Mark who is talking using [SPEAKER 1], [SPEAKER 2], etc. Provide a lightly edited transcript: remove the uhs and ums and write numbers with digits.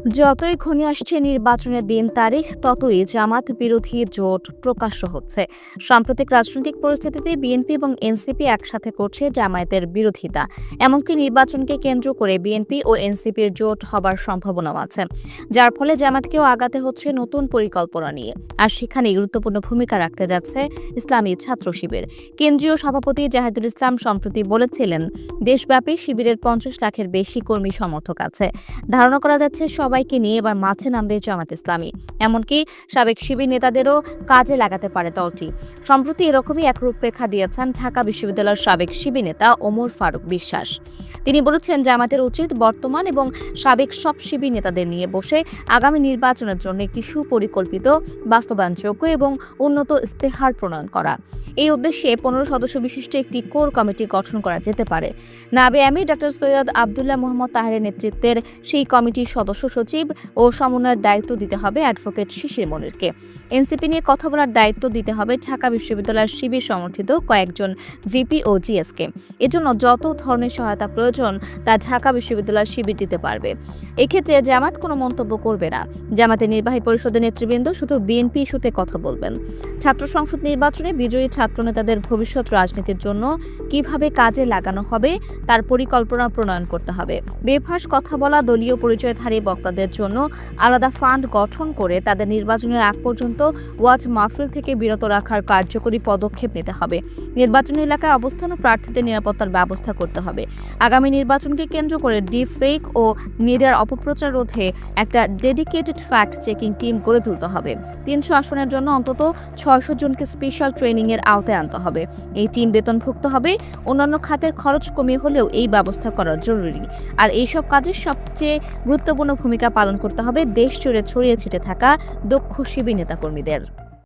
[SPEAKER 1] যতই ঘনিয়ে আসছে নির্বাচনের দিন তারিখ, ততই জামাত বিরোধী জোট প্রকাশ্য হচ্ছে। সাম্প্রতিক রাজনৈতিক পরিস্থিতিতে বিএনপি এবং এনসিপি একসাথে করছে জামায়াতের বিরোধিতা। এমনকি নির্বাচনকে কেন্দ্র করে বিএনপি ও এনসিপির জোট হবার সম্ভাবনাও আছে, যার ফলে জামাতকেও আগাতে হচ্ছে নতুন পরিকল্পনা নিয়ে। আর সেখানে গুরুত্বপূর্ণ ভূমিকা রাখতে যাচ্ছে ইসলামী ছাত্র শিবির। কেন্দ্রীয় সভাপতি জাহিদুল ইসলাম সম্প্রতি বলেছিলেন, দেশব্যাপী শিবিরের 50 লাখের বেশি কর্মী সমর্থক আছে। ধারণা করা যাচ্ছে সবাইকে নিয়ে এবার মাঠে নামবে জামাত ইসলামী। এমনকি সাবেক শিবির নেতাদেরও কাজে লাগাতে পারে দলটি। সম্প্রতি এরকমই এক রূপরেখা দিয়েছেন ঢাকা বিশ্ববিদ্যালয়ের সাবেক শিবির নেতা ওমর ফারুক বিশ্বাস। তিনি বলেছেন, জামাতের উচিত বর্তমান এবং সাবেক সব শিবির নেতাদের নিয়ে বসে আগামী নির্বাচনের জন্য একটি সুপরিকল্পিত, বাস্তবায়নযোগ্য এবং উন্নত ইস্তেহার প্রণয়ন করা। এই উদ্দেশ্যে 15 সদস্য বিশিষ্ট একটি কোর কমিটি গঠন করা যেতে পারে। নাবে আমির ডক্টর সৈয়দ আবদুল্লাহ মোহাম্মদ তাহেরের নেতৃত্বের সেই কমিটির সদস্য সচিব ও সমন্বয়ের দায়িত্ব দিতে হবে অ্যাডভোকেট শিশির মনিরকে। এনসিপি নিয়ে কথা বলার দায়িত্ব দিতে হবে ঢাকা বিশ্ববিদ্যালয়ের শিবির সমর্থিত কয়েকজন ভিপি ও জিএসকে। এজন্য যত ধরনের সহায়তা প্রয়োজন তা ঢাকা বিশ্ববিদ্যালয় শিবির দিতে পারবে। এক্ষেত্রে জামাত কোনো মন্তব্য করবে না। জামাতের নির্বাহী পরিষদের নেতৃবৃন্দ শুধু বিএনপি ইস্যুতে কথা বলবেন। ছাত্র সংসদ নির্বাচনে বিজয়ী ছাত্র নেতাদের ভবিষ্যৎ রাজনীতির জন্য কিভাবে কাজে লাগানো হবে তার পরিকল্পনা প্রণয়ন করতে হবে। বেফাঁস কথা বলা দলীয় পরিচয়ধারী বক্তাদের জন্য আলাদা ফান্ড গঠন করে তাদের নির্বাচনের আগ পর্যন্ত ওয়াজ মাহফিল থেকে বিরত রাখার কার্যকরী পদক্ষেপ নিতে হবে। নির্বাচনী এলাকায় অবস্থান ও প্রার্থীদের নিরাপত্তার ব্যবস্থা করতে হবে। আগামী নির্বাচনকে কেন্দ্র করে ডিপ ফেক ও মিডিয়ার অপপ্রচার রোধে একটা ডেডিকেটেড ফ্যাক্ট চেকিং টিম গড়ে তুলতে হবে। 300 আসনের জন্য অন্তত 600 জনকে স্পেশাল ট্রেনিং এর আওতায় আনতে হবে। এই টিম বেতনভুক্ত হবে। অন্যান্য খাতের খরচ কমিয়ে হলেও এই ব্যবস্থা করা জরুরি। আর এইসব কাজের সবচেয়ে গুরুত্বপূর্ণ ভূমিকা পালন করতে হবে দেশ জুড়ে ছড়িয়ে ছিটে থাকা দক্ষ শিবির নেতাকর্মীদের।